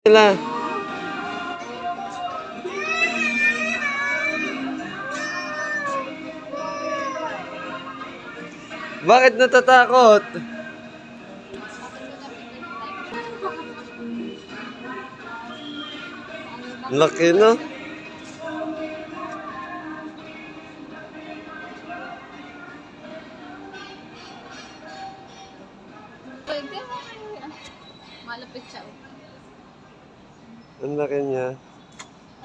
Sila. Bakit natatakot? Laki, no? Pwede. Malapit siya. Ang laki niya.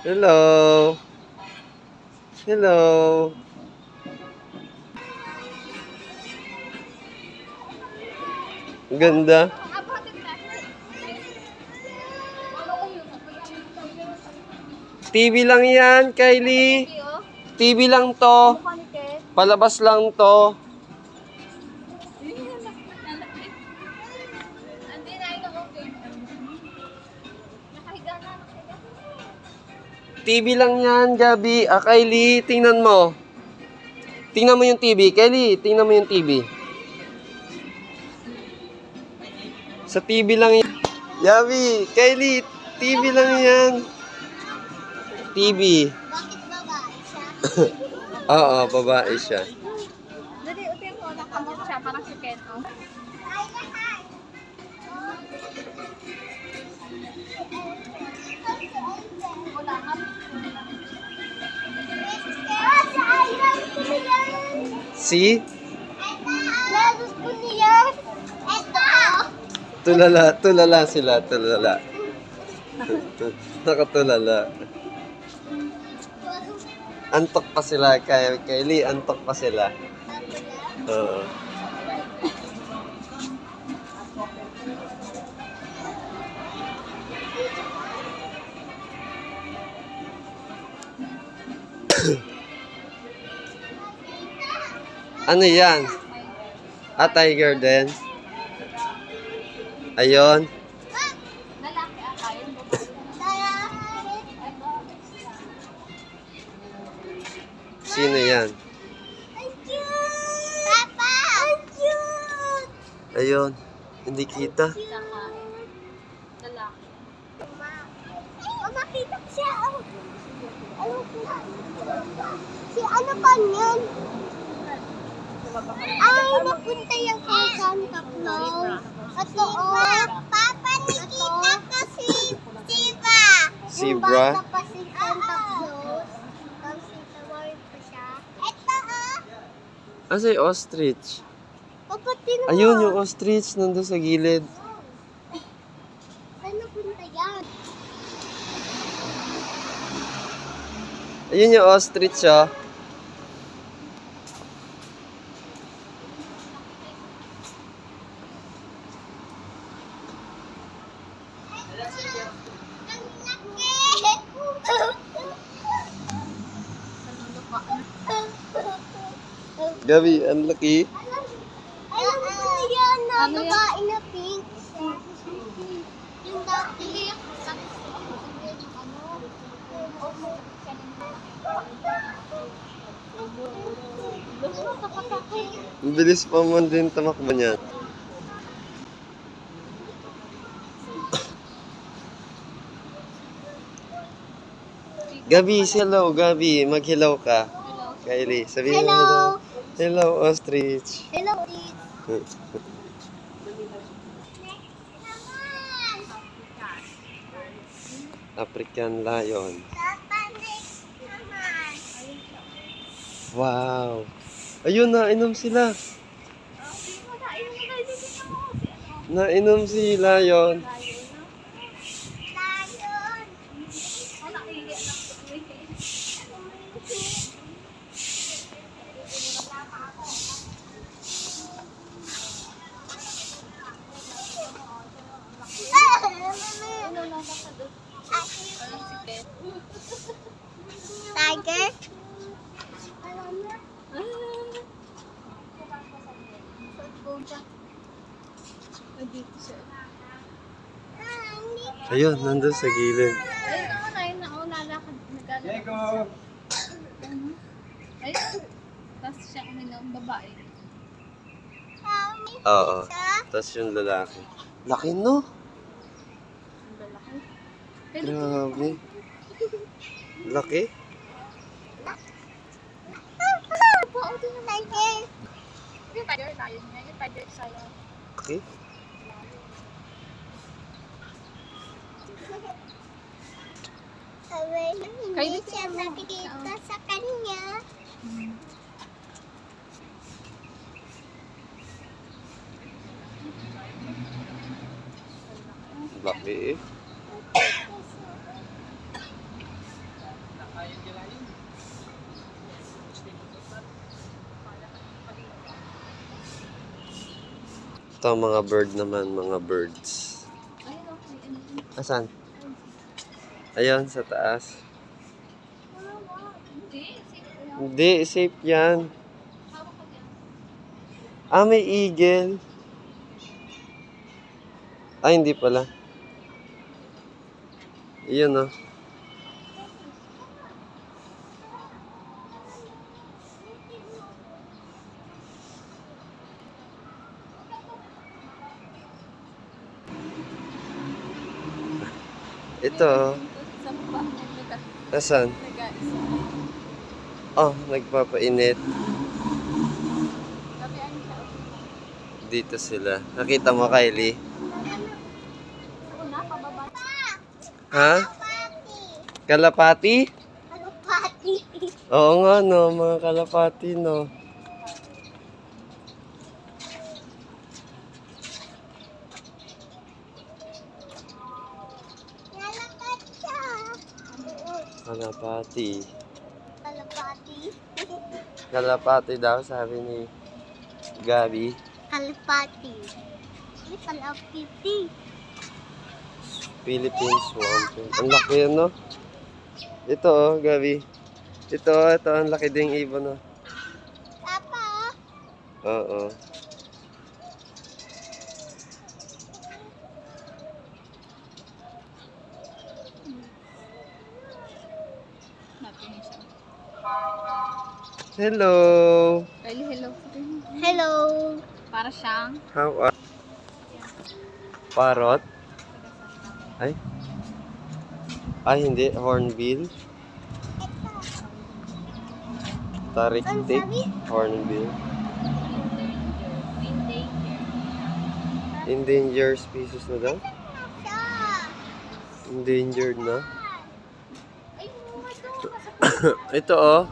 Hello. Hello. Ang ganda. TV lang yan, Kylie. TV lang to. Palabas lang to. TV lang yan, Gabi. Kylie, tingnan mo. Tingnan mo yung TV. Kylie, tingnan mo yung TV. Sa TV lang yan. Gabi, Kylie, TV lang yan. TV. Bakit babae siya? Oo, babae siya. Dali, utin mo. Nakamot siya. Parang si Keto. Ay, lahat. Wala ka. Sa ayun ko yan. See? Lalos ko niyan. Eto. Tulala sila, tulala. Nakatulala. Antok pa sila, Kylie, antok pa sila. Oo. Ano yan? Tiger din. Ayun. Lalaki akayin mo. Sino yan? Ang cute! Papa! Ang cute! Ayun. Hindi kita. Lalaki. Oh, makita ko siya. Oh. Ano po? Si ano pa yan? Ay, napunta yung kay Santa Claus. Ito, oh. Papa, nakita ko si Siva. Zebra? Yung bata pa si Santa Claus. Tapos itawari pa siya. Ito, oh. Asa yung ostrich? Papa, tinuwa. Ayun, yung ostrich nandun sa gilid. Saan napunta yan? Ayun yung ostrich, oh. Ang laki! Gabi, ang laki. Alam mo na yan na Ano yan? babae na pink. Yung dati. Ang bilis pa man din tamakbo niya. Gabi, hello, Gabi. Mag-hello ka. Kylie, sabihin mo Hello. hello. Hello, ostrich. Hello, Reed. African lion. Papa, next naman. Wow. Ayun, nainom sila. Nainom si lion. Lion. Tiger? Dito siya. Ayun, nandun sa gilid. Ayun na, lalakad. Naglalakad. Ayun. Tapos siya uminom, babae. Oo. Tapos yung lalaki. Laki, no? lalaki. Pwede Grabe. Laki. po, o din naman. Tiger. Yung tiger tayo niya. Yung tiger sa'yo. Okay. Sabi, Kayo hindi din siya mo. nakikita sa kanya. Laki eh. Ito ang mga bird naman, mga birds. Ayun, okay. Asan? Ayun, sa taas. Hindi, safe ko yan. Hindi, safe yan. Hawak ko yan. Ah, may eagle. Ay, hindi pala. Iyon, oh. Ito, oh. Sa baba, nag-isa. Asan? Oh, nagpapainit. Gabi ay siya. Dito sila. Nakita mo, Kylie? Ako na, pababa. Ha? Pati. Kalapati? Ano pati? Oo nga, no. Mga kalapati, no. Nalakad siya. Kalapati. Kalapati. Kalapati daw, sabi ni Gabi. Kalapati. May kalapiti. Philippine swamp. Ang laki yan, no? Ito, oh, Gabi. Ito, ang laki ding ibon, no? Papa, Oo. Natin siya. Hello! Kylie, hello. hello. Para siyang How are... Parrot? Ay? Ay, hindi. Hornbill. Tarik-tik. Hornbill. endangered. Endangered species na daw? Siya. Endangered na. Ay, oh my God. Ito, oh.